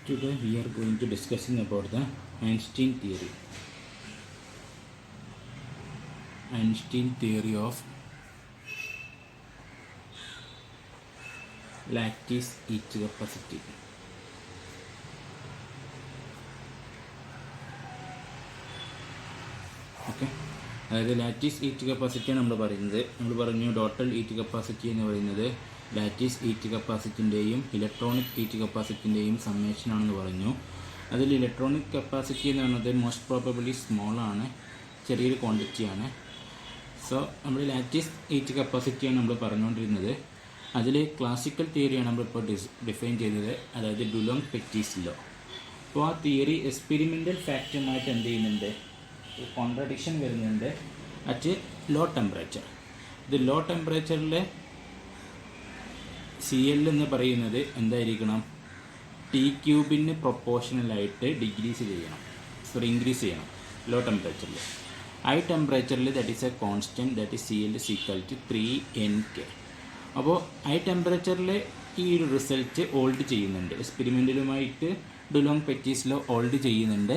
Today we are going to discussing about the Einstein theory. Einstein theory of lattice heat capacity. Okay, അതായത് lattice heat കപ്പാസിറ്റിയാണ് നമ്മൾ പറഞ്ഞു total heat capacity എന്ന് പറയുന്നത് lattice heat കപ്പാസിറ്റിൻ്റെയും electronic heat കപ്പാസിറ്റിൻ്റെയും സമ്മേഷനാണെന്ന് പറഞ്ഞു. അതിൽ electronic capacity എന്ന് പറയുന്നത് most probably സ്മോളാണ്, ചെറിയൊരു ക്വാണ്ടിറ്റിയാണ്. സോ നമ്മൾ ലാറ്റിസ് ഹീറ്റ് കപ്പാസിറ്റിയാണ് നമ്മൾ പറഞ്ഞുകൊണ്ടിരുന്നത്. അതിൽ ക്ലാസിക്കൽ തിയറിയാണ് നമ്മളിപ്പോൾ ഡിഫൈൻ ചെയ്തത്, അതായത് ഡുലോങ് പെറ്റീസ് ലോ. അപ്പോൾ ആ തിയറി എക്സ്പെരിമെൻ്റൽ ഫാക്റ്റുമായിട്ട് എന്ത് ചെയ്യുന്നുണ്ട്, കോൺട്രഡിക്ഷൻ വരുന്നുണ്ട് അറ്റ് ലോ ടെമ്പറേച്ചർ. ഇത് ലോ ടെമ്പറേച്ചറിൽ CL എന്ന് പറയുന്നത് എന്തായിരിക്കണം, T³ പ്രൊപ്പോർഷണലായിട്ട് ഇൻക്രീസ് ചെയ്യണം ലോ ടെമ്പറേച്ചറിൽ. ഹൈ ടെമ്പറേച്ചറിൽ that is a constant, that is CL is equal to 3NK. അപ്പോൾ ഹൈ ടെമ്പറേച്ചറിൽ ഈ ഒരു റിസൾട്ട് ഹോൾഡ് ചെയ്യുന്നുണ്ട്, എക്സ്പെരിമെൻ്റലുമായിട്ട് ഡുലോങ് പെറ്റീസ് ലോ ഹോൾഡ് ചെയ്യുന്നുണ്ട്.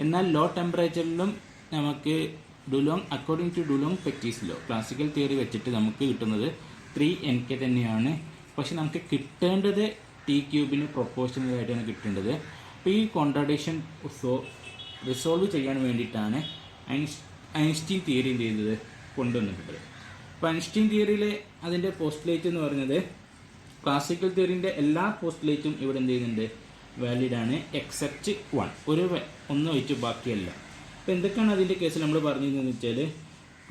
എന്നാൽ ലോ ടെമ്പറേച്ചറിലും നമുക്ക് according to Dulong Petit's law classical theory വെച്ചിട്ട് നമുക്ക് കിട്ടുന്നത് 3NK തന്നെയാണ്. പക്ഷെ നമുക്ക് കിട്ടേണ്ടത് T³ പ്രൊപ്പോർഷണലായിട്ടാണ് കിട്ടേണ്ടത്. അപ്പോൾ ഈ കോൺട്രഡിക്ഷൻ റിസോൾവ് ചെയ്യാൻ വേണ്ടിയിട്ടാണ് ഐൻസ്റ്റീൻ തിയറി എന്ത് ചെയ്തത്, കൊണ്ടുവന്നിട്ടുള്ളത്. അപ്പോൾ ഐൻസ്റ്റീൻ തിയറിയിൽ അതിൻ്റെ പോസ്റ്റുലേറ്റ് എന്ന് പറയുന്നത് ക്ലാസിക്കൽ തിയറിൻ്റെ എല്ലാ പോസ്റ്റുലേറ്റും ഇവിടെ എന്ത് ചെയ്യുന്നുണ്ട്, വാലിഡാണ്, എക്സെപ്റ്റ് ഒന്ന് ഒഴിച്ച് ബാക്കിയല്ല. അപ്പോൾ എന്തൊക്കെയാണ് അതിൻ്റെ കേസിൽ നമ്മൾ പറഞ്ഞിരുന്നതെന്ന് വെച്ചാൽ,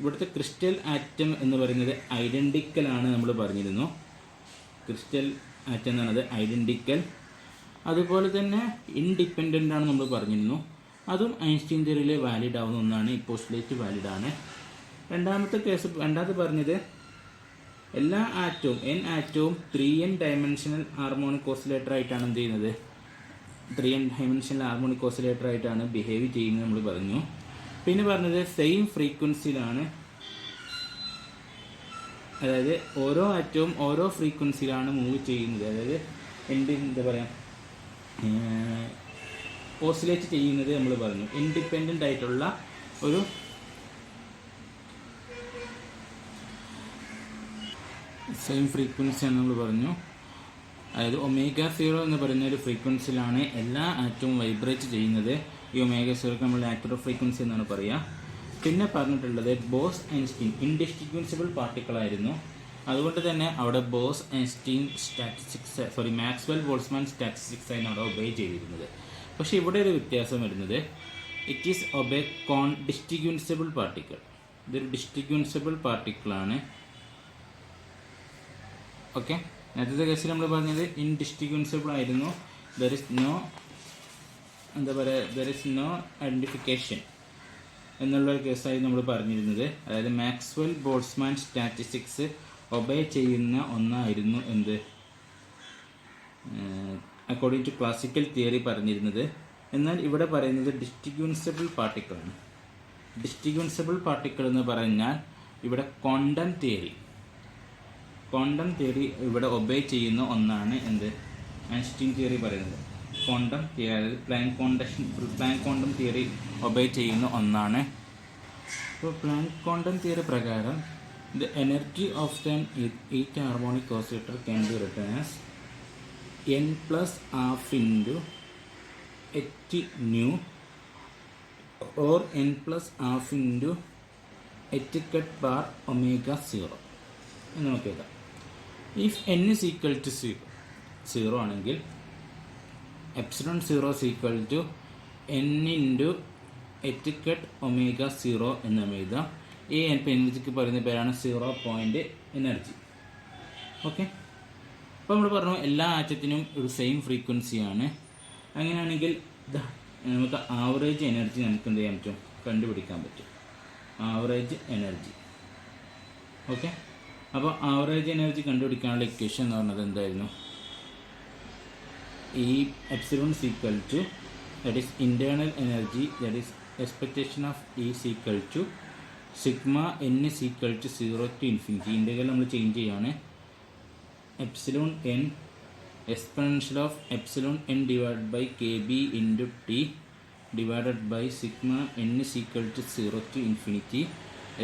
ഇവിടുത്തെ ക്രിസ്റ്റൽ ആറ്റം എന്ന് പറയുന്നത് ഐഡൻറ്റിക്കലാണ് നമ്മൾ പറഞ്ഞിരുന്നു. ക്രിസ്റ്റൽ ആറ്റം എന്ന് പറയുന്നത് ഐഡൻറ്റിക്കൽ, അതുപോലെ തന്നെ ഇൻഡിപെൻഡൻ്റ് ആണ് നമ്മൾ പറഞ്ഞിരുന്നു. അതും ഐൻസ്റ്റീൻ തിയറിയിൽ വാലിഡ് ആവുന്ന ഒന്നാണ്, ഈ പോസ്റ്റുലേറ്റ് വാലിഡാണ്. രണ്ടാമത്തെ പറഞ്ഞത് എല്ലാ ആറ്റവും ആറ്റവും 3n ഡയമെൻഷണൽ ഹാർമോണിക് ഓസിലേറ്റർ ആയിട്ടാണ് എന്ത് ചെയ്യുന്നത്, 3n ഡയമെൻഷണൽ ഹാർമോണിക് ഓസിലേറ്റർ ആയിട്ടാണ് ബിഹേവ് ചെയ്യുന്നത് നമ്മൾ പറഞ്ഞു. പിന്നെ പറഞ്ഞത് സെയിം ഫ്രീക്വൻസിയിലാണ്, അതായത് ഓരോ ആറ്റവും ഓരോ ഫ്രീക്വൻസിയിലാണ് മൂവ് ചെയ്യുന്നത്, അതായത് എന്താ പറയുക, ഓസിലേറ്റ് ചെയ്യുന്നത് നമ്മൾ പറഞ്ഞു. ഇൻഡിപെൻഡൻ്റ് ആയിട്ടുള്ള ഒരു സെയിം ഫ്രീക്വൻസിയാണ് നമ്മൾ പറഞ്ഞു. അതായത് ω0 എന്ന് പറയുന്ന ഒരു ഫ്രീക്വൻസിയിലാണ് എല്ലാ ആറ്റവും വൈബ്രേറ്റ് ചെയ്യുന്നത്. ഈ ω0 നമ്മൾ ആക്റ്റീവ് ഫ്രീക്വൻസി എന്നാണ് പറയുക. പിന്നെ പറഞ്ഞിട്ടുള്ളത് ബോസ് ഐൻസ്റ്റീൻ ഇൻഡിസ്റ്റിങ്വിഷബിൾ പാർട്ടിക്കിളായിരുന്നു. അതുകൊണ്ട് തന്നെ അവിടെ boss Einstein Maxwell Boltzmann statistics ആയിരുന്നു അവിടെ ഒബേ ചെയ്തിരുന്നത്. പക്ഷേ ഇവിടെ ഒരു വ്യത്യാസം വരുന്നത്, it is obey distinguishable particle. ഇതൊരു ഡിസ്റ്റിങ്വിഷബിൾ പാർട്ടിക്കിളാണ്. ഓക്കെ, നേരത്തെ കേസിൽ നമ്മൾ പറഞ്ഞത് ഇൻഡിസ്റ്റിങ്വിഷബിൾ ആയിരുന്നു. ദർ ഇസ് നോ ഐഡൻറ്റിഫിക്കേഷൻ എന്നുള്ളൊരു കേസായിരുന്നു നമ്മൾ പറഞ്ഞിരുന്നത്. അതായത് മാക്സ്വെൽ ബോൾട്ട്സ്മാൻ സ്റ്റാറ്റിസ്റ്റിക്സ് ഒബേ ചെയ്യുന്ന ഒന്നായിരുന്നു എന്ത്, അക്കോർഡിംഗ് ടു ക്ലാസിക്കൽ തിയറി പറഞ്ഞിരുന്നത്. എന്നാൽ ഇവിടെ പറയുന്നത് ഡിസ്റ്റിങ്വിഷബിൾ പാർട്ടിക്കിളാണ്. ഡിസ്റ്റിങ്വിഷബിൾ പാർട്ടിക്കിൾ എന്ന് പറഞ്ഞാൽ ഇവിടെ ക്വാണ്ടം തിയറി ഇവിടെ ഒബേ ചെയ്യുന്ന ഒന്നാണ് എന്ത്, ഐൻസ്റ്റീൻ തിയറി പറയുന്നത്. ക്വാണ്ടം തിയറി, അതായത് പ്ലാങ്ക് ക്വാണ്ടം തിയറി ഒബേ ചെയ്യുന്ന ഒന്നാണ്. ഇപ്പോൾ പ്ലാങ്ക് ക്വാണ്ടം തിയറി പ്രകാരം the energy of then each harmonic oscillator can be written as n+12 into h nu or n+12 into h⁻ω0 എന്ന് നോക്കിയേക്കാം. If n is equal to 0 ആണെങ്കിൽ ε0 is equal to n into h⁻ω0 എന്ന് എഴുതാം. ഈ എനർജിക്ക് പറയുന്ന പേരാണ് 0 point energy. Okay, അപ്പോൾ നമ്മൾ പറഞ്ഞു എല്ലാ ആറ്റത്തിനും ഒരു സെയിം ഫ്രീക്വൻസിയാണ്. അങ്ങനെയാണെങ്കിൽ നമുക്ക് ആവറേജ് എനർജി നമുക്ക് എന്ത് ചെയ്യാൻ പറ്റും, കണ്ടുപിടിക്കാൻ പറ്റും. Average energy. ഓക്കെ, അപ്പോൾ ആവറേജ് എനർജി കണ്ടുപിടിക്കാനുള്ള ഇക്വേഷൻ എന്ന് പറഞ്ഞത് എന്തായിരുന്നു, ഈ epsilon is equal to, that is internal energy, that is expectation of E is equal to sigma n is equal to 0 to infinity. Integral നമ്മൾ ചേഞ്ച് ചെയ്യാണ്. Epsilon n exponential of epsilon n divided by kb into t divided by sigma n is equal to 0 to infinity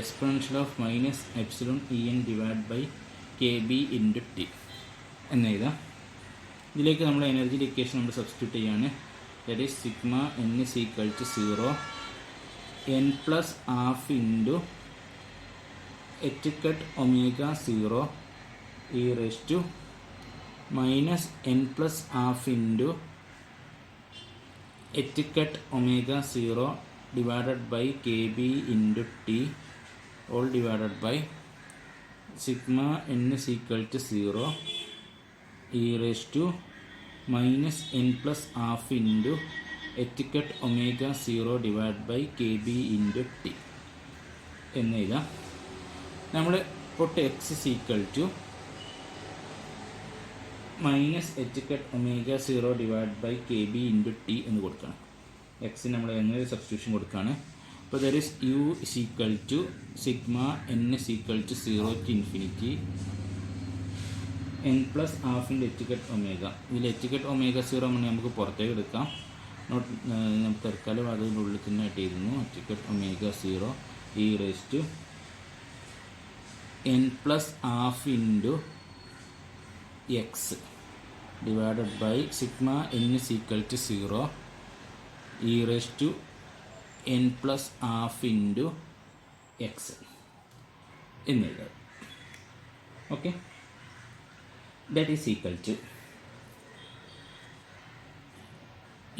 exponential of minus epsilon en divided by kb into t എന്ന് എഴുതാം. ഇതിലേക്ക് നമ്മൾ energy equation നമ്മൾ substitute ചെയ്യാണ്. That is sigma n is equal to 0 n plus half into h cut omega 0 e raised to minus n plus half into h cut omega 0 divided by kb into t all divided by sigma n is equal to 0 e raised to minus n plus half into h cut omega 0 divided by kb into t എന്ന് എഴുതാം. നമ്മൾ put x is equal to minus H cut omega 0 divide by K B into T എന്ന് കൊടുക്കണം. എക്സിന് നമ്മൾ എങ്ങനെ substitution കൊടുക്കുകയാണ്. അപ്പോൾ there is U is equal to sigma n is equal to 0 to infinity n plus half into H cut omega. ഇതിൽ H cut omega 0 ആണെങ്കിൽ നമുക്ക് പുറത്തേക്ക് എടുക്കാം. നമുക്ക് തൽക്കാലം അതിൻ്റെ ഉള്ളിൽ തന്നെ ആയിട്ടിരുന്നു. H cut omega 0 e raised to n plus half into x divided by sigma n is equal to 0 e raised to n plus half into x എന്നുള്ളത്. Okay, that is equal to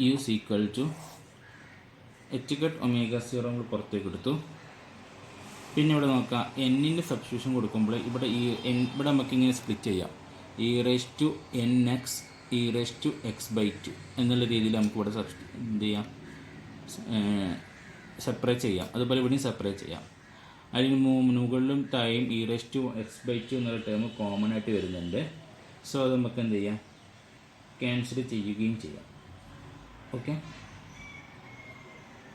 u is equal to h cut omega 0 നമ്മൾ പുറത്തേക്ക് എടുത്തു. പിന്നെ ഇവിടെ നോക്കാം, എന്നിൻ്റെ substitution കൊടുക്കുമ്പോൾ ഇവിടെ ഇവിടെ നമുക്ക് ഇങ്ങനെ സ്പ്ലിറ്റ് ചെയ്യാം. E raise to N x E raise to X by 2 എന്നുള്ള രീതിയിൽ നമുക്ക് ഇവിടെ എന്ത് ചെയ്യാം, സെപ്പറേറ്റ് ചെയ്യാം. അതുപോലെ ഇവിടെയും സെപ്പറേറ്റ് ചെയ്യാം. അതിന് മുകളിലും താഴെയും E raise to X by 2 എന്നുള്ള ടേം കോമൺ ആയിട്ട് വരുന്നുണ്ട്. സോ അത് നമുക്ക് എന്ത് ചെയ്യാം, ക്യാൻസൽ ചെയ്യുകയും ചെയ്യാം. ഓക്കെ,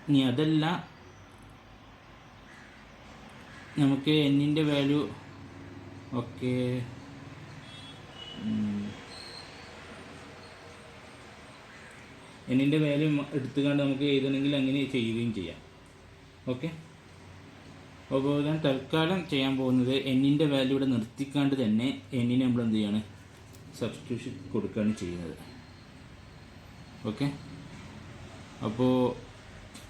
ഇനി അതല്ല നമുക്ക് എന്നിൻ്റെ വാല്യൂ ഓക്കെ എന്നിൻ്റെ വാല്യൂ എടുത്തുകൊണ്ട് നമുക്ക് എഴുതണമെങ്കിൽ അങ്ങനെ ചെയ്യുകയും ചെയ്യാം. ഓക്കെ, അപ്പോൾ ഞാൻ തൽക്കാലം ചെയ്യാൻ പോകുന്നത് എന്നിൻ്റെ വാല്യൂ ഇവിടെ നിർത്തിക്കാണ്ട് തന്നെ എന്നിനെ നമ്മൾ എന്ത് ചെയ്യാണ്, സബ്സ്റ്റിറ്റ്യൂഷൻ കൊടുക്കുകയാണ് ചെയ്യുന്നത്. ഓക്കെ, അപ്പോൾ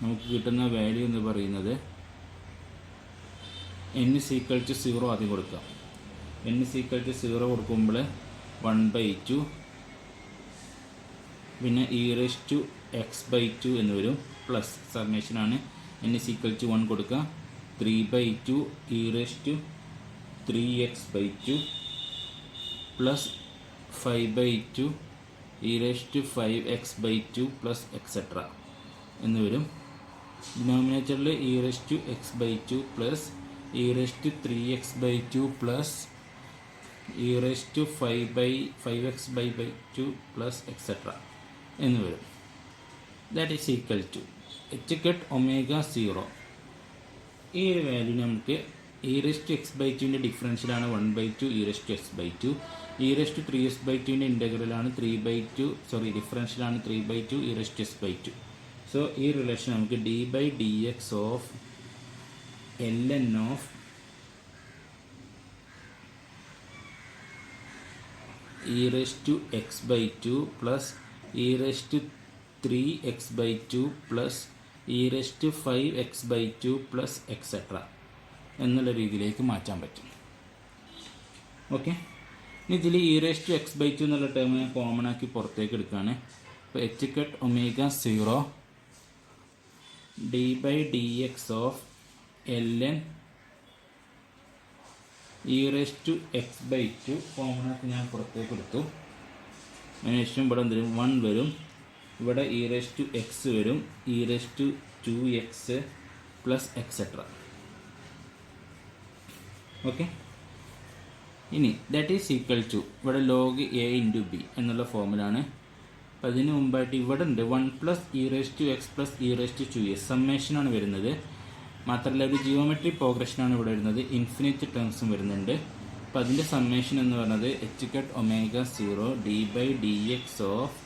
നമുക്ക് കിട്ടുന്ന വാല്യൂ എന്ന് പറയുന്നത് n is equal to 0 ആദ്യം കൊടുക്കാം. n is equal to 0 കൊടുക്കുമ്പോൾ 1/2 പിന്നെ e raised to x by 2 എന്ന് വരും. Plus സമ്മേഷനാണ്. n is equal to 1 കൊടുക്കുക. 3/2 e raised to 3x by 2 plus 5/2 e raised to 5x by 2 plus etcetera എന്ന് വരും. ഡിനോമിനേറ്ററിൽ e raised to x by 2 plus e raised to 3x by 2 plus e raised to 5x by 2 plus etc. എന്ന് വരും. That is equal to H cut omega 0. ഈ ഒരു value നമുക്ക് e raised to x by 2ൻ്റെ ഡിഫറൻഷ്യലാണ് 1/2 e raised to x by 2. e raised to 3x by 2ൻ്റെ ഇൻ്റഗ്രലാണ് ഡിഫറൻഷ്യലാണ് 3/2 e raised to x by 2. So ഈ relation നമുക്ക് d by dx of ln of e raised to x by 2 plus e raised to 3x by 2 plus e raised to 5x by 2 plus etc. എന്നുള്ള രീതിയിലേക്ക് മാറ്റാൻ പറ്റും. Okay, ഇനി ഇതിൽ e raised to x by 2 എന്നുള്ള term common ആക്കി പുറത്തേക്ക് എടുക്കുകയാണ്. അപ്പോൾ h cut omega 0 d by dx of ln e raised to x by 2 common ആക്കി ഞാൻ പുറത്തേക്ക് എടുത്തു. അതിനുശേഷം ഇവിടെ എന്തെങ്കിലും 1 വരും. ഇവിടെ e raised to x വരും. e raised to 2x plus etcetera. Okay, ഇനി ദാറ്റ് ഈസ് ഈക്വൽ ടു ഇവിടെ ലോഗ് a ഇൻറ്റു ബി എന്നുള്ള ഫോമിലാണ്. അപ്പോൾ അതിന് മുമ്പായിട്ട് ഇവിടെ ഉണ്ട് 1 plus E raised to x plus E raised to 2s സമ്മേഷനാണ് വരുന്നത്. മാത്രമല്ല ഒരു ജിയോമെട്രി പ്രോഗ്രഷനാണ് ഇവിടെ വരുന്നത്. ഇൻഫിനിറ്റ് ടേംസും വരുന്നുണ്ട്. അപ്പോൾ അതിൻ്റെ സമ്മേഷൻ എന്ന് പറയുന്നത് H cut omega 0 D by D X of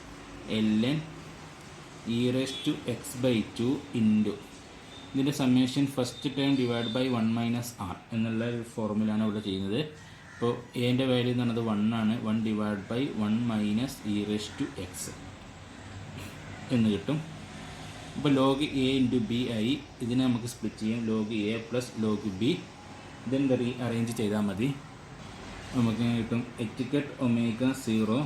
L N E raise to X by 2 into ഇതിൻ്റെ summation first term divide by 1 minus R എന്നുള്ള ഒരു ഫോർമുലയാണ് ഇവിടെ ചെയ്യുന്നത്. അപ്പോൾ എൻ്റെ വാല്യൂ എന്ന് പറയുന്നത് 1 ആണ്. 1 divide by 1 minus e raise to X എന്ന് കിട്ടും. അപ്പോൾ ലോഗ് എ ഇൻറ്റു ബി ആയി. ഇതിനെ നമുക്ക് സ്പ്ലിറ്റ് ചെയ്യാം. Log A plus log B then re arrange ചെയ്താൽ മതി. നമുക്ക് കിട്ടും H cut omega 0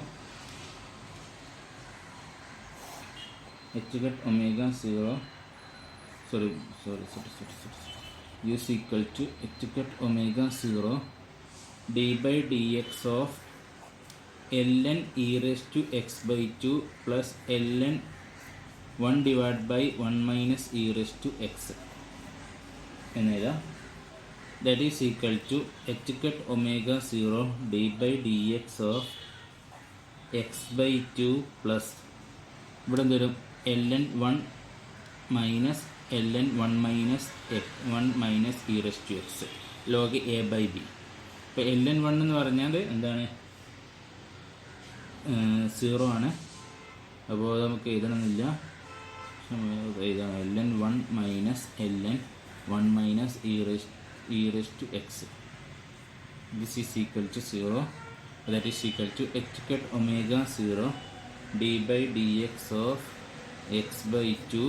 is equal to h cut omega 0 d by dx of ln e raised to x by 2 plus ln 1 divided by 1 minus e raised to x that is equal to h cut omega 0 d by dx of x by 2 plus ഇവിടെ എന്തുവരും ln 1 minus ln 1 minus 1 minus e raise to x log a by b. ഇപ്പോൾ ln 1 എന്ന് പറഞ്ഞാൽ എന്താണ് 0 ആണ്. അപ്പോൾ നമുക്ക് എഴുതണമെന്നില്ല, എഴുതാം ln 1 minus ln 1 minus e raise to x. This is equal to 0. That is equal to H cut omega 0 d by dx of x by 2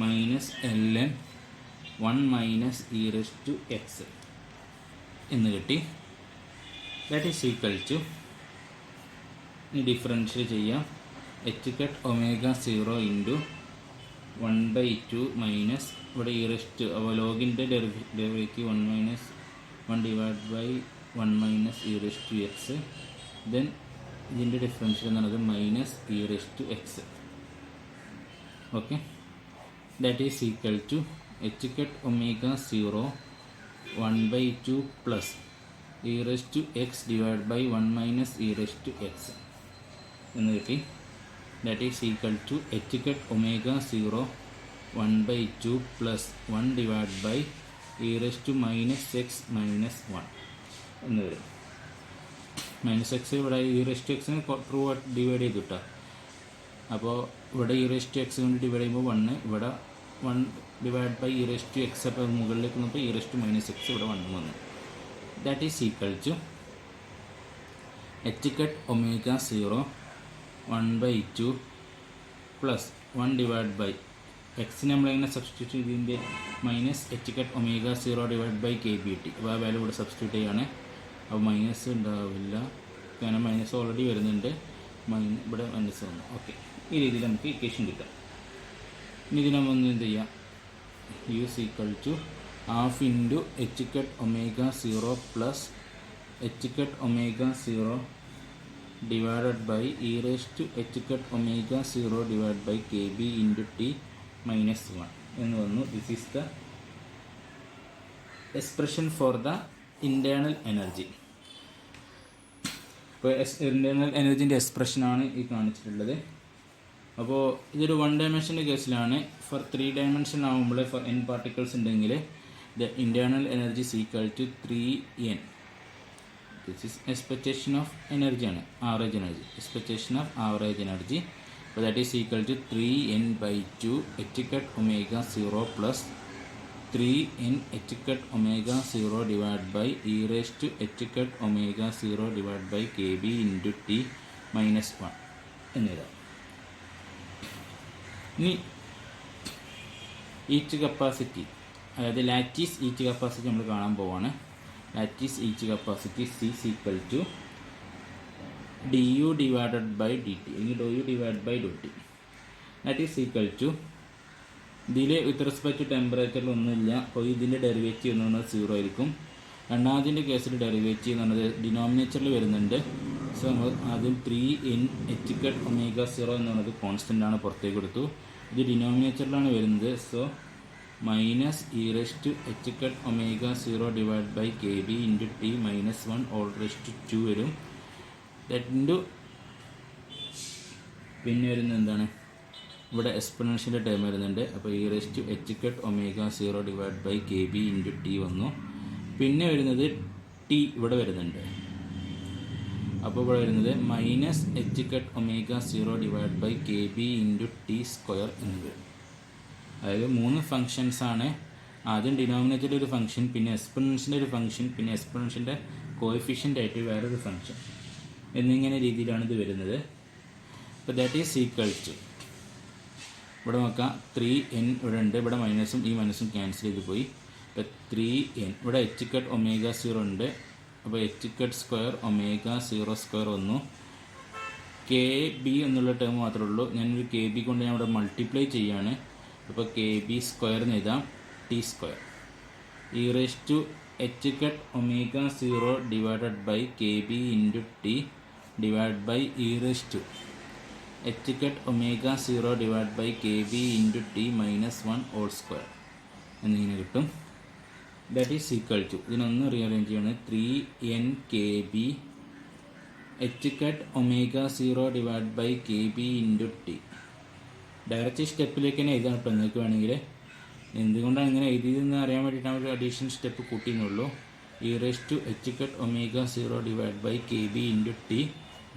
minus ln 1 minus e raised to x എന്ന് കിട്ടി. That is equal to ഇനി differential ചെയ്യാം. H cut omega 0 into 1/2 minus ഇവിടെ E raised അപ്പോൾ ലോഗിൻ്റെ derivative 1 minus 1 divide by 1 minus E rest to X then ഇതിൻ്റെ differential എന്ന് പറയുന്നത് minus E rest to X. Okay, that is equal to H cut omega 0 1/2 plus E rest to X divide by 1 minus E rest to X എന്ന് കിട്ടി. That is equal to H cut omega 0 1/2 plus 1 divide by e rest to minus x minus 1 എന്ന് വരും. Minus x ഇവിടെ E raise എക്സിന് through divide ചെയ്ത് കിട്ടുക. അപ്പോൾ ഇവിടെ ഇ റെസ്റ്റ് എക്സ് കൊണ്ട് ഡിവൈഡ് ചെയ്യുമ്പോൾ 1, ഇവിടെ 1 divide by e raise x. അപ്പോൾ മുകളിലേക്ക് വന്നപ്പോൾ ഇ റെസ്റ്റ് മൈനസ് എക്സ് ഇവിടെ 1 വന്നു. That is equal to H cut omega 0 1/2 plus 1 divide by എക്സിന് നമ്മളിങ്ങനെ സബ്സ്റ്റിറ്റ്യൂട്ട് ചെയ്തതിൻ്റെ minus H cut omega 0 divide by K b t. അപ്പോൾ ആ വാല്യൂ ഇവിടെ സബ്സ്റ്റിറ്റ്യൂട്ട് ചെയ്യുകയാണ്. അപ്പോൾ മൈനസ് ഉണ്ടാവില്ല, കാരണം മൈനസ് ഓൾറെഡി വരുന്നുണ്ട്. ഇവിടെ മൈനസ് വന്നു. ഓക്കെ, ഈ രീതിയിൽ നമുക്ക് ഇക്വേഷൻ കിട്ടാം. ഇനി ഇതിനെ നമ്മൾ എന്ത് ചെയ്യാം, use equal to half into H cut omega 0 plus h cut omega 0 divided by E raise to H cut omega 0 divide by K B into T minus 1 എന്ന് വന്നു. This is the expression for the internal energy. ഇപ്പോൾ internal എനർജീൻ്റെ എക്സ്പ്രഷനാണ് ഈ കാണിച്ചിട്ടുള്ളത്. അപ്പോൾ ഇതൊരു 1 ഡയമെൻഷൻ്റെ കേസിലാണ്. ഫോർ 3 ഡയമെൻഷൻ ആകുമ്പോൾ ഫോർ n പാർട്ടിക്കിൾസ് ഉണ്ടെങ്കിൽ the internal energy is equal to 3n. This is expectation of എനർജിയാണ്, average energy, expectation of average energy. അപ്പോൾ that is equal to 3n/2 H cut omega 0 plus 3n h cut omega 0 divided by e raised to h cut omega 0 divided by kb into t minus 1 എന്നിതാണ്. ഇനി each capacity, അതായത് lattice each capacity നമ്മൾ കാണാൻ പോവാണ്. Lattice each capacity C is equal to du divided by dt അല്ലെങ്കിൽ du divided by dt. That is equal to ഇതിൽ with respect to ടെമ്പറേച്ചറിൽ ഒന്നുമില്ല. അപ്പോൾ ഇതിൻ്റെ ഡെറിവേറ്റീവ് എന്ന് പറഞ്ഞാൽ 0 ആയിരിക്കും. രണ്ടാമതിൻ്റെ കേസിൽ ഡെറിവേറ്റീവ് എന്ന് പറഞ്ഞത് ഡിനോമിനേറ്ററിൽ വരുന്നുണ്ട്. സോ നമ്മൾ ആദ്യം 3n h cut omega 0 എന്ന് പറഞ്ഞത് കോൺസ്റ്റൻ്റ് ആണ്, പുറത്തേക്ക് എടുത്തു. ഇത് ഡിനോമിനേറ്ററിലാണ് വരുന്നത്. So minus E rest to h cut omega 0 divide by K B into T minus 1 all raise 2 വരും. ദാറ്റ് ഇൻറ്റു പിന്നെ വരുന്നത് എന്താണ്, ഇവിടെ എക്സ്പൊണൻഷ്യൻ്റെ ടേം വരുന്നുണ്ട്. അപ്പോൾ e rest to h cut omega 0 divide by K B into t വന്നു. പിന്നെ വരുന്നത് ടി ഇവിടെ വരുന്നുണ്ട്. അപ്പോൾ ഇവിടെ വരുന്നത് minus H cut omega 0 divide by K B into t square എന്ന് വരും. അതായത് 3 ഫങ്ഷൻസാണ്. ആദ്യം ഡിനോമിനേറ്ററിൽ ഒരു ഫംഗ്ഷൻ, പിന്നെ എക്സ്പൊണൻഷ്യൻ്റെ ഒരു ഫംഗ്ഷൻ, പിന്നെ എക്സ്പൊണൻഷ്യൻ്റെ കോഎഫിഷ്യൻ്റ് ആയിട്ട് വേറൊരു ഫംഗ്ഷൻ എന്നിങ്ങനെ രീതിയിലാണ് ഇത് വരുന്നത്. അപ്പോൾ ദാറ്റ് ഈസ് ഈക്വൽ ടു, ഇവിടെ നോക്കാം 3n ഇവിടെ ഉണ്ട്, ഇവിടെ മൈനസും ഈ മൈനസും ക്യാൻസൽ ചെയ്ത് പോയി. ഇപ്പോൾ 3n ഇവിടെ എച്ച് കട്ട് ഒമേഗ 0 ഉണ്ട്. അപ്പോൾ H cut square omega 0 square വന്നു. കെ ബി എന്നുള്ള ടേം മാത്രമേ ഉള്ളൂ. ഞാനൊരു കെ ബി കൊണ്ട് ഞാൻ ഇവിടെ മൾട്ടിപ്ലൈ ചെയ്യാണ്. അപ്പോൾ കെ ബി സ്ക്വയർ എന്ന് എഴുതാം, T square E raise to H cut omega 0 divided by K B into T divide by E raise to H cut omega 0 divide by K B into T minus 1 whole square എന്നിങ്ങനെ കിട്ടും. That is equal to, ഇതിനൊന്ന് rearrange ചെയ്യാണ്, 3n K B H cut omega 0 divide by K B into T. Direct സ്റ്റെപ്പിലേക്ക് തന്നെ എഴുതാൻ കേട്ടോ നിങ്ങൾക്ക് വേണമെങ്കിൽ. എന്തുകൊണ്ടാണ് ഇങ്ങനെ എഴുതിയതെന്ന് അറിയാൻ വേണ്ടിയിട്ടാണ് ഒരു അഡീഷണൽ സ്റ്റെപ്പ് കൂട്ടിയെന്നുള്ളൂ. E raise to H cut omega 0 divide by K B into T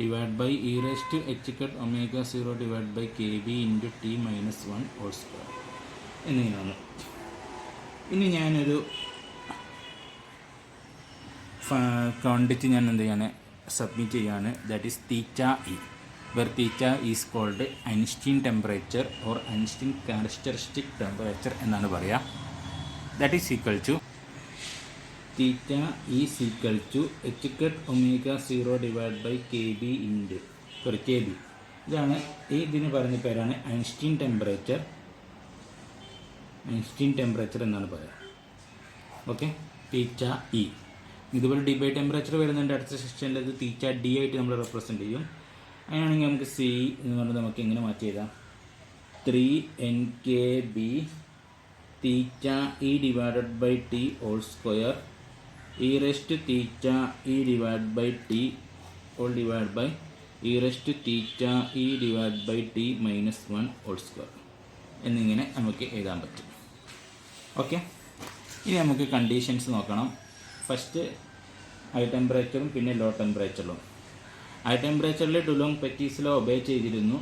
divide by E raise to H cut omega 0 divide by K B into T minus 1 whole square എന്നിങ്ങനെയാണ്. ഇനി ഞാനൊരു quantity ഞാൻ എന്ത് ചെയ്യാണ്, submit ചെയ്യാണ്. That is theta E, where theta is called Einstein temperature or Einstein characteristic temperature എന്നാണ് പറയുക. That is equal to theta is equal to H cut omega 0 divide by K B into k b. ഇതാണ് ഇതിന് പറഞ്ഞ പേരാണ് Einstein temperature. Einstein temperature എന്നാണ് പറയുക. Okay, തീറ്റ E. ഇതുപോലെ D by temperature വരുന്നുണ്ട് അടുത്ത സെക്ഷനിൽ. അത് തീറ്റ ഡി ആയിട്ട് നമ്മൾ റെപ്രസെൻറ്റ് ചെയ്യും. അങ്ങനെയാണെങ്കിൽ നമുക്ക് സി എന്ന് പറഞ്ഞാൽ നമുക്ക് എങ്ങനെ മാറ്റി എഴുതാം, 3n K b theta E divided by T whole square E raise to theta E divide by T whole divide by E raise to theta E divide by T minus 1 whole square എന്നിങ്ങനെ നമുക്ക് എഴുതാൻ പറ്റും. Okay, ഇനി നമുക്ക് conditions നോക്കണം. First high ടെമ്പറേച്ചറും പിന്നെ law ടെമ്പറേച്ചറിലും. High ടെമ്പറേച്ചറിൽ ഡുലോങ് Petit's law obey ചെയ്തിരുന്നു.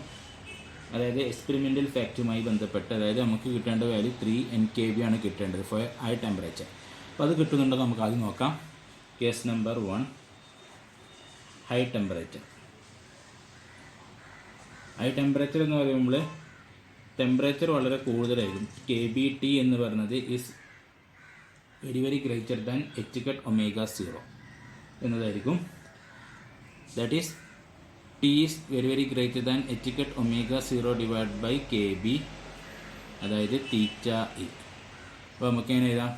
അതായത് എക്സ്പെരിമെൻ്റൽ ഫാക്റ്റുമായി ബന്ധപ്പെട്ട്, അതായത് നമുക്ക് കിട്ടേണ്ട വാല്യൂ 3n kb ആണ് കിട്ടേണ്ടത് ഫോർ ഹൈ ടെമ്പറേച്ചർ. അപ്പോൾ അത് കിട്ടുന്നുണ്ടോ നമുക്ക് ആദ്യം നോക്കാം. Case number 1, high temperature. High temperature എന്ന് പറയുമ്പോൾ ടെമ്പറേച്ചർ വളരെ കൂടുതലായിരിക്കും. കെ ബി ടി എന്ന് പറയുന്നത് is very very greater than H cut omega 0 എന്നതായിരിക്കും. That is T is very very greater than H cut omega 0 divide by K ബി, അതായത് theta E. അപ്പോൾ നമുക്ക് എങ്ങനെ എഴുതാം,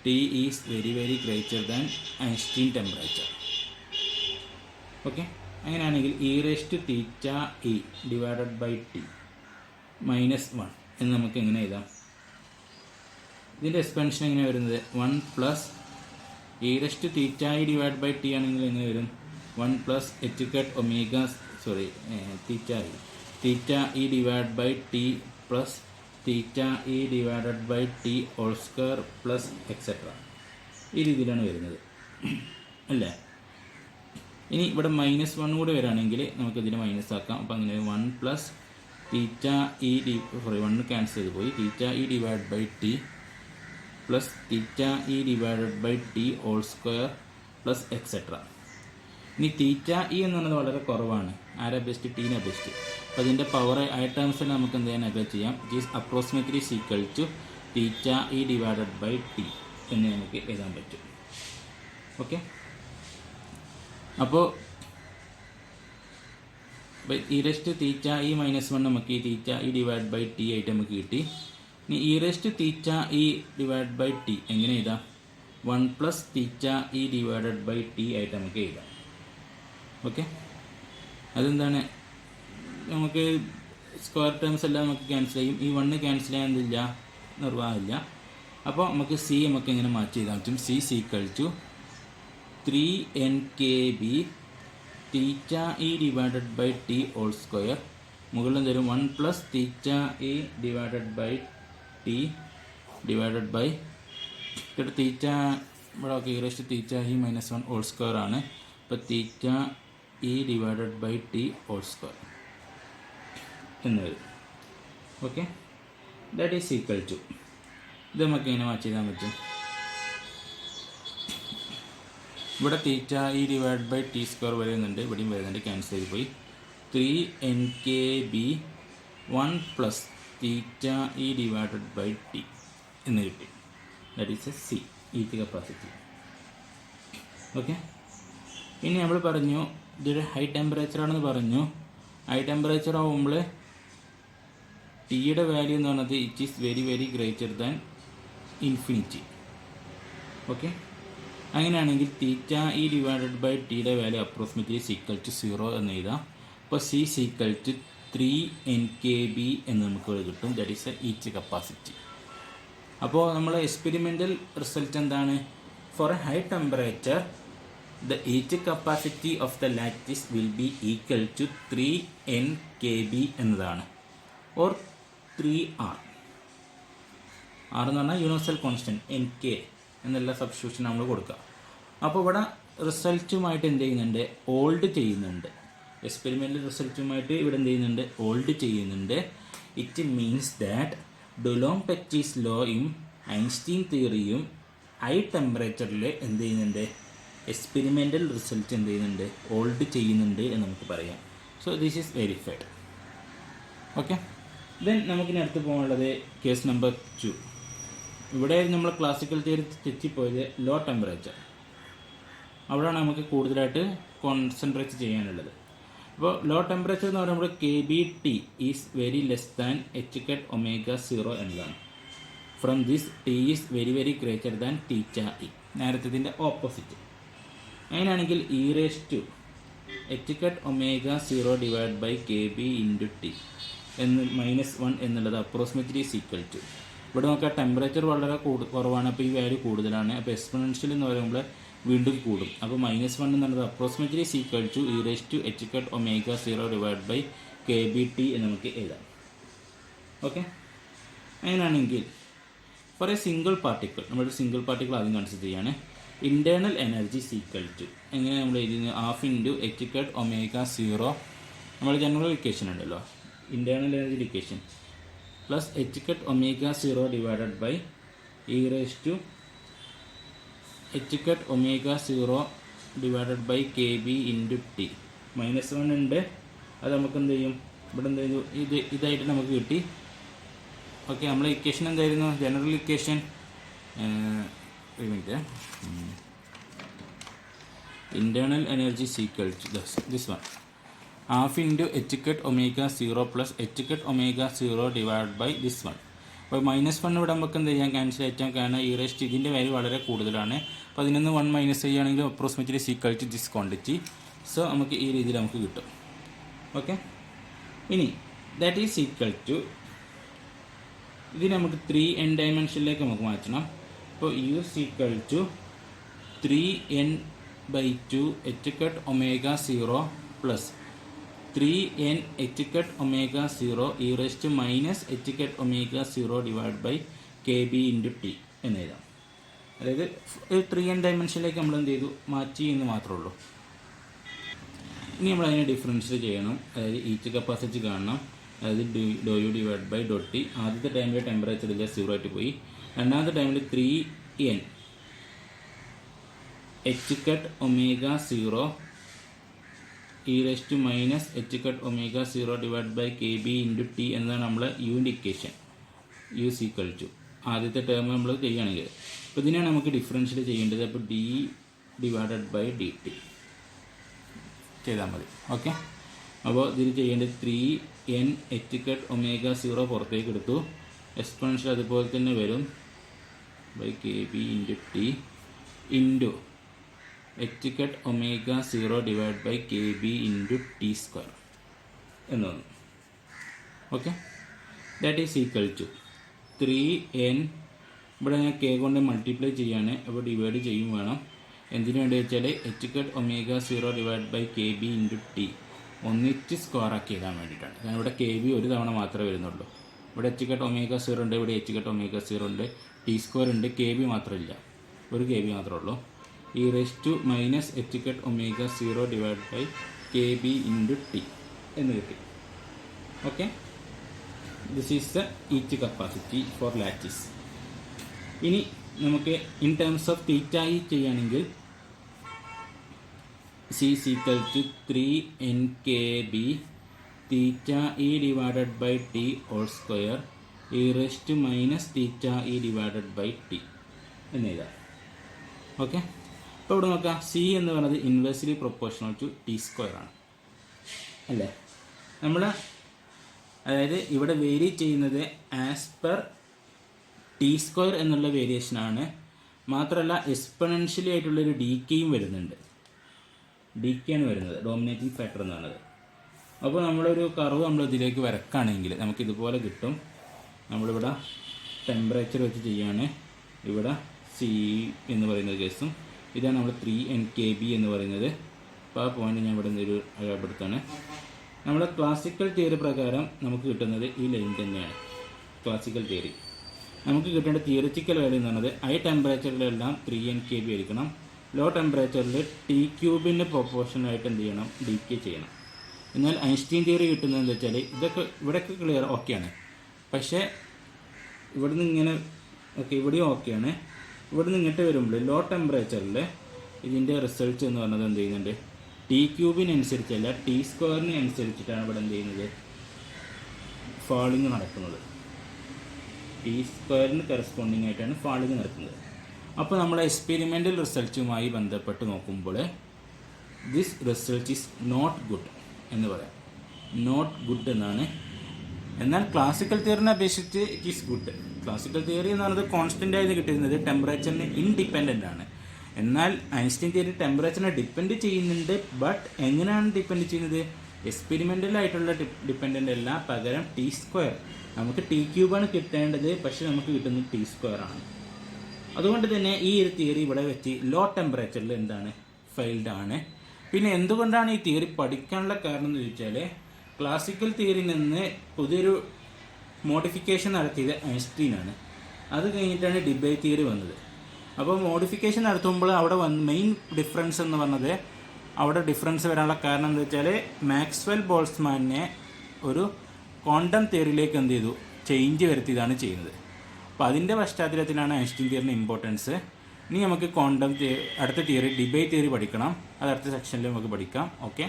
T is very very greater than Einstein temperature. Okay, അങ്ങനെയാണെങ്കിൽ E raise to theta E divided by T minus 1 എന്ന് നമുക്ക് എങ്ങനെ എഴുതാം. ഇതിൻ്റെ എക്സ്പെൻഷൻ എങ്ങനെ വരുന്നത്, 1 plus e raise to theta E divide by t ആണെങ്കിൽ എങ്ങനെ വരും, 1 plus h cut omega theta E divide by T plus theta E divided by T whole square plus etcetera. ഈ രീതിയിലാണ് വരുന്നത് അല്ലേ. ഇനി ഇവിടെ മൈനസ് 1 കൂടി വരികയാണെങ്കിൽ നമുക്കിതിനെ മൈനസ് ആക്കാം. അപ്പോൾ അങ്ങനെ 1 പ്ലസ് തീറ്റ ഇ 1 ക്യാൻസൽ ചെയ്ത് പോയി, theta E divide by T plus theta E divided by T whole square plus etcetera. ഇനി തീറ്റ ഇ എന്ന് പറയുന്നത് വളരെ കുറവാണ്. ആരാ ബെസ്റ്റ്, ടീനെ ബെസ്റ്റ്. അപ്പോൾ അതിൻ്റെ പവർ ആയ ടേംസിൽ നമുക്ക് എന്ത് ചെയ്യാൻ അപ്ലൈ ചെയ്യാം. It is approximately equal to theta E divided by T എന്ന് നമുക്ക് എഴുതാൻ പറ്റും. ഓക്കെ, അപ്പോൾ e raise to theta E minus 1 നമുക്ക് ഈ theta E divide by t ആയിട്ട് നമുക്ക് കിട്ടി. ഇനി e raise to theta E divide by t എങ്ങനെ എഴുതാം, 1 plus theta E divided by t ആയിട്ട് നമുക്ക് എഴുതാം. ഓക്കെ, അതെന്താണ്, നമുക്ക് സ്ക്വയർ ടേംസ് എല്ലാം നമുക്ക് ക്യാൻസൽ ചെയ്യും. ഈ 1 ക്യാൻസൽ ചെയ്യാൻ എന്തില്ല, നിർവാഹമില്ല. അപ്പോൾ നമുക്ക് സി നമുക്ക് എങ്ങനെ മാറ്റി എഴുതാൻ പറ്റും, C equal to 3n kb theta E divided by T whole square, മുകളിൽ തരും 1 plus theta E divided by T divided by theta ഇവിടെ okay E raise to theta E minus 1 whole square ആണ്. ഇപ്പോൾ theta E divided by T whole square എന്ന് വരും. Okay, that is equal to, ഇത് നമുക്ക് ഇങ്ങനെ മാറ്റി എഴുതാൻ പറ്റും. ഇവിടെ theta E divide by T square വരുന്നുണ്ട്, ഇവിടെയും വരുന്നുണ്ട്, ക്യാൻസൽ ചെയ്ത് പോയി. 3 NkB 1 plus theta E divided by T എന്ന് കിട്ടി. That is a c, heat capacity. Okay, ഇനി നമ്മൾ പറഞ്ഞു ഇതൊരു ഹൈ ടെമ്പറേച്ചറാണെന്ന് പറഞ്ഞു. ഹൈ ടെമ്പറേച്ചർ ആകുമ്പോൾ ടിയുടെ വാല്യൂ എന്ന് പറഞ്ഞത് it is very very greater than infinity. Okay, അങ്ങനെയാണെങ്കിൽ തീറ്റ ഇ ഡിവൈഡഡ് ബൈ ടിയുടെ വാല്യൂ അപ്രോക്സിമേറ്റ്ലി സീക്വൽ ടു 0 എന്ന് എഴുതാം. അപ്പോൾ സി സീക്വൽ ടു 3 NkB എന്ന് നമുക്ക് കിട്ടും. That is a heat capacity. അപ്പോൾ നമ്മൾ എക്സ്പെരിമെൻ്റൽ റിസൾട്ട് എന്താണ്? For a high temperature the heat capacity of the lattice will be equal to 3 NkB എന്നതാണ്, or 3R. R എന്ന് പറഞ്ഞാൽ യൂണിവേഴ്സൽ കോൺസ്റ്റൻറ്റ് NK എന്നുള്ള സബ്സ്റ്റിറ്റ്യൂഷൻ നമ്മൾ കൊടുക്കുക. അപ്പോൾ ഇവിടെ റിസൾട്ടുമായിട്ട് എന്ത് ചെയ്യുന്നുണ്ട്? ഓൾഡ് ചെയ്യുന്നുണ്ട്. എക്സ്പെരിമെൻ്റൽ റിസൾട്ടുമായിട്ട് ഇവിടെ എന്ത് ചെയ്യുന്നുണ്ട്? ഓൾഡ് ചെയ്യുന്നുണ്ട്. ഇറ്റ് മീൻസ് ദാറ്റ് ഡുലോംപെറ്റിസ് ലോയും ഐൻസ്റ്റീൻ തിയറിയും ഹൈ ടെമ്പറേച്ചറിൽ എന്ത് ചെയ്യുന്നുണ്ട്? എക്സ്പെരിമെൻ്റൽ റിസൾട്ട് എന്ത് ചെയ്യുന്നുണ്ട്? ഓൾഡ് ചെയ്യുന്നുണ്ട് എന്ന് നമുക്ക് പറയാം. So this is verified. Okay, then നമുക്കിനി അടുത്ത് പോകാനുള്ളത് കേസ് നമ്പർ 2. ഇവിടെ നമ്മൾ ക്ലാസിക്കൽ തിയറി തെറ്റിപ്പോയത് ലോ ടെമ്പറേച്ചർ, അവിടെയാണ് നമുക്ക് കൂടുതലായിട്ട് കോൺസെൻട്രേറ്റ് ചെയ്യാനുള്ളത്. അപ്പോൾ ലോ ടെമ്പറേച്ചർ എന്ന് പറയുമ്പോൾ KBT is very less than H⁻⍵0 എന്നതാണ്. From this T is very very greater than theta e, നേരത്തെ ഓപ്പോസിറ്റ്. അങ്ങനെയാണെങ്കിൽ E raise to H⁻⍵0 divide by KB into T എന്ന് -1 എന്നുള്ളത് അപ്രോക്സിമേറ്റ്ലി ഈക്വൽ ടു, ഇവിടെ നോക്കുക temperature വളരെ കുറവാണ്, അപ്പോൾ ഈ വാല്യൂ കൂടുതലാണ്. അപ്പോൾ എക്സ്പൊണൻഷ്യൽ എന്ന് പറയുമ്പോൾ വീണ്ടും കൂടും. അപ്പോൾ -1 എന്നുള്ളത് approximately equal to e raise to H⁻⍵0 divide by KBT എന്ന് നമുക്ക് എഴുതാം. ഓക്കെ, അങ്ങനെയാണെങ്കിൽ ഫോർ എ സിംഗിൾ പാർട്ടിക്കിൾ, നമ്മളൊരു സിംഗിൾ പാർട്ടിക്കിൾ ആദ്യം കൺസിഡർ ചെയ്യാണ്. ഇൻറ്റേർണൽ എനർജി ഈക്വൽ ടു എങ്ങനെ നമ്മൾ എഴുതുന്നത്? ½ ഇൻറ്റു H⁻⍵0, നമ്മൾ ജനറൽ ഇക്വേഷൻ ഉണ്ടല്ലോ, internal energy equation, plus H⁻⍵0 divided by E raise to H⁻⍵0 divided by KB into t. -1 ഉണ്ട്, അത് നമുക്ക് എന്ത് ചെയ്യും? ഇവിടെ എന്ത് ചെയ്തു? ഇതായിട്ട് നമുക്ക് കിട്ടി. ഓക്കെ, നമ്മളെ ഇക്വേഷൻ എന്തായിരുന്നു? General equation internal energy is equal to this one, ½ into H⁻⍵0 plus H⁻⍵0 divided by this one. അപ്പോൾ -1 ഇവിടെ നമുക്ക് എന്ത് ചെയ്യാം? ക്യാൻസൽ ചെയ്യാം, കാരണം ഈ റേസ്റ്റ് ഇതിൻ്റെ വാല്യൂ വളരെ കൂടുതലാണ്. അപ്പോൾ അതിൽ നിന്ന് 1 മൈനസ് ചെയ്യുകയാണെങ്കിൽ approximately equal to this quantity. So നമുക്ക് ഈ രീതിയിൽ നമുക്ക് കിട്ടും. ഓക്കെ, ഇനി ദാറ്റ് ഈസ് ഈക്വൽ ടു, ഇതിന് നമുക്ക് 3n ഡയമെൻഷനിലേക്ക് നമുക്ക് മാറ്റണം. അപ്പോൾ U is equal to 3n/2 H⁻⍵0 plus 3n H⁻⍵0 e raised to minus H⁻⍵0 divided by KB into T എന്ന് എഴുതാം. അതായത് 3n ഡയമെൻഷനിലേക്ക് നമ്മൾ എന്ത് ചെയ്തു? മാറ്റി എന്ന് മാത്രമേ ഉള്ളൂ. ഇനി നമ്മൾ അതിനെ ഡിഫറൻഷ്യൽ ചെയ്യണം. അതായത് ഈച്ച് കപ്പാസിറ്റി കാണണം. അതായത് d U divide by dot T. ആദ്യത്തെ ടൈമിൽ ടെമ്പറേച്ചർ ഇല്ല, 0 ആയിട്ട് പോയി. രണ്ടാമത്തെ ടൈമിൽ 3n H⁻⍵0 e raised to minus H⁻⍵0 divided by KB into T എന്നതാണ് നമ്മളെ യുവിൻ്റെ ഇക്വേഷൻ. യു is equal to ആദ്യത്തെ ടേം നമ്മൾ ചെയ്യുകയാണെങ്കിൽ, അപ്പോൾ ഇതിനാണ് നമുക്ക് ഡിഫറൻഷ്യൽ ചെയ്യേണ്ടത്. അപ്പോൾ D divided by D T ചെയ്താൽ മതി. ഓക്കെ, അപ്പോൾ ഇതിൽ ചെയ്യേണ്ടത് 3n H⁻⍵0 പുറത്തേക്ക് എടുത്തു, എക്സ്പോണൻഷ്യൽ അതുപോലെ തന്നെ വരും, by KB into t into H⁻⍵0 divide by KB into t square എന്ന് വന്നു. Okay, that is equal to 3n, ഇവിടെ ഞാൻ K കൊണ്ട് മൾട്ടിപ്ലൈ ചെയ്യാണ്, അപ്പോൾ ഡിവൈഡ് ചെയ്യും വേണം. എന്തിനു വേണ്ടി വെച്ചാൽ H⁻⍵0 divide by KB into t ഒന്നിച്ച് സ്ക്വയർ ആക്കി എഴുതാൻ വേണ്ടിയിട്ടാണ്. കാരണം ഇവിടെ KB ഒരു തവണ മാത്രമേ വരുന്നുള്ളൂ. ഇവിടെ H⁻⍵0 ഉണ്ട്, ഇവിടെ H⁻⍵0 ഉണ്ട്, ടി സ്ക്വയർ ഉണ്ട്, KB മാത്രമില്ല. ഒരു കെ ബി മാത്രമേ ഉള്ളൂ. E raise to minus H cut omega 0 divide by K B into T എന്ന് കിട്ടി. Okay, this is the heat capacity for lattice. ഇനി നമുക്ക് in terms of theta E ചെയ്യുകയാണെങ്കിൽ C is equal to 3 theta E divided by T whole square E raise to minus theta E divided by T എന്ന് എഴുതാം. Okay, അപ്പോൾ ഇവിടെ നോക്കാം, c എന്ന് പറയുന്നത് inversely proportional to t square ആണ് അല്ലേ. നമ്മൾ അതായത് ഇവിടെ വേരി ചെയ്യുന്നത് ആസ് പെർ ടി സ്ക്വയർ എന്നുള്ള വേരിയേഷനാണ്. മാത്രമല്ല എക്സ്പൊണൻഷ്യലി ആയിട്ടുള്ളൊരു ഡി കെയും വരുന്നുണ്ട്. ഡി കെ ആണ് വരുന്നത്, ഡോമിനേറ്റിംഗ് ഫാക്ടർ എന്ന് പറയുന്നത്. അപ്പോൾ നമ്മളൊരു കർവ് നമ്മൾ ഇതിലേക്ക് വരക്കുകയാണെങ്കിൽ നമുക്കിതുപോലെ കിട്ടും. നമ്മളിവിടെ ടെമ്പറേച്ചർ വെച്ച് ചെയ്യുകയാണ്. ഇവിടെ സി എന്ന് പറയുന്ന കേസും ഇതാണ് നമ്മൾ 3 എന്ന് പറയുന്നത്. അപ്പോൾ ആ പോയിന്റ് ഞാൻ ഇവിടെ നിന്നൊരു അടയാളപ്പെടുത്താണ്. നമ്മുടെ ക്ലാസിക്കൽ തിയറി പ്രകാരം നമുക്ക് കിട്ടുന്നത് ഈ ലൈൻ തന്നെയാണ്. ക്ലാസിക്കൽ തിയറി നമുക്ക് കിട്ടേണ്ട തിയറിറ്റിക്കൽ വാല്യൂ എന്ന് പറയുന്നത് ഹൈ ടെമ്പറേച്ചറിലെല്ലാം 3 NkB ആയിരിക്കണം. ലോ ടെമ്പറേച്ചറിൽ ടി ക്യൂബിന് പ്രൊപ്പോർഷനായിട്ട് എന്ത് ചെയ്യണം, ഡീക്കേ ചെയ്യണം. എന്നാൽ ഐൻസ്റ്റീൻ തിയറി കിട്ടുന്നത് എന്താ വെച്ചാൽ ഇതൊക്കെ ഇവിടെയൊക്കെ ക്ലിയർ ഓക്കെയാണ്. പക്ഷേ ഇവിടുന്ന് ഇങ്ങനെ ഓക്കെ, ഇവിടെയും ഓക്കെയാണ്. ഇവിടുന്ന് ഇങ്ങോട്ട് വരുമ്പോൾ ലോ ടെമ്പറേച്ചറിൽ ഇതിൻ്റെ റിസൾട്ട് എന്ന് പറയുന്നത് എന്ത് ചെയ്യുന്നുണ്ട്, ടി ക്യൂബിനനുസരിച്ചല്ല ടി സ്ക്വയറിന് അനുസരിച്ചിട്ടാണ് ഇവിടെ എന്ത് ചെയ്യുന്നത്, ഫാളിങ് നടക്കുന്നത്. ടി സ്ക്വയറിന് കറസ്പോണ്ടിങ് ആയിട്ടാണ് ഫാളിങ് നടക്കുന്നത്. അപ്പോൾ നമ്മൾ എക്സ്പെരിമെൻ്റൽ റിസൾട്ടുമായി ബന്ധപ്പെട്ട് നോക്കുമ്പോൾ this result is not good എന്ന് പറയാം. നോട്ട് ഗുഡ് എന്നാണ്. എന്നാൽ ക്ലാസിക്കൽ തിയറിനെ അപേക്ഷിച്ച് it is good. Classical theory എന്ന് പറയുന്നത് കോൺസ്റ്റൻ്റ് ആയിട്ട് കിട്ടുന്നത് ടെമ്പറേച്ചറിന് ഇൻഡിപെൻഡൻ്റ് ആണ്. എന്നാൽ ഐൻസ്റ്റീൻ തിയറി ടെമ്പറേച്ചറിനെ ഡിപ്പെൻഡ് ചെയ്യുന്നുണ്ട്. ബട്ട് എങ്ങനെയാണ് ഡിപ്പെൻഡ് ചെയ്യുന്നത്, എക്സ്പെരിമെൻ്റൽ ആയിട്ടുള്ള ഡിപ്പെൻഡൻ്റ് അല്ല, പകരം ടി സ്ക്വയർ. നമുക്ക് ടി ക്യൂബാണ് കിട്ടേണ്ടത്, പക്ഷെ നമുക്ക് കിട്ടുന്നത് ടി സ്ക്വയർ ആണ്. അതുകൊണ്ട് തന്നെ ഈ ഒരു തിയറി ഇവിടെ വെച്ച് ലോ ടെമ്പറേച്ചറിൽ എന്താണ്, ഫെയിൽഡ് ആണ്. പിന്നെ എന്തുകൊണ്ടാണ് ഈ തിയറി പഠിക്കാനുള്ള കാരണം എന്ന് ചോദിച്ചാൽ ക്ലാസിക്കൽ തിയറിയിൽ നിന്ന് പുതിയൊരു മോഡിഫിക്കേഷൻ നടത്തിയത് ഐൻസ്റ്റീനാണ്. അത് കഴിഞ്ഞിട്ടാണ് ഡിബേറ്റ് തിയറി വന്നത്. അപ്പോൾ മോഡിഫിക്കേഷൻ നടത്തുമ്പോൾ അവിടെ മെയിൻ ഡിഫറൻസ് എന്ന് പറഞ്ഞത്, അവിടെ ഡിഫറൻസ് വരാനുള്ള കാരണം എന്താ വെച്ചാൽ മാക്സ്വെൽ ബോൾട്സ്മാനെ ഒരു ക്വാണ്ടം തിയറിയിലേക്ക് എന്ത് ചെയ്തു, ചേഞ്ച് വരുത്തിയതാണ് ചെയ്യുന്നത്. അപ്പോൾ അതിൻ്റെ പശ്ചാത്തലത്തിലാണ് ഐൻസ്റ്റീൻ തിയറിൻ്റെ ഇമ്പോർട്ടൻസ്. ഇനി നമുക്ക് ക്വാണ്ടം അടുത്ത തിയറി ഡിബേറ്റ് തിയറി പഠിക്കണം. അത് അടുത്ത സെക്ഷനിൽ നമുക്ക് പഠിക്കാം. ഓക്കെ.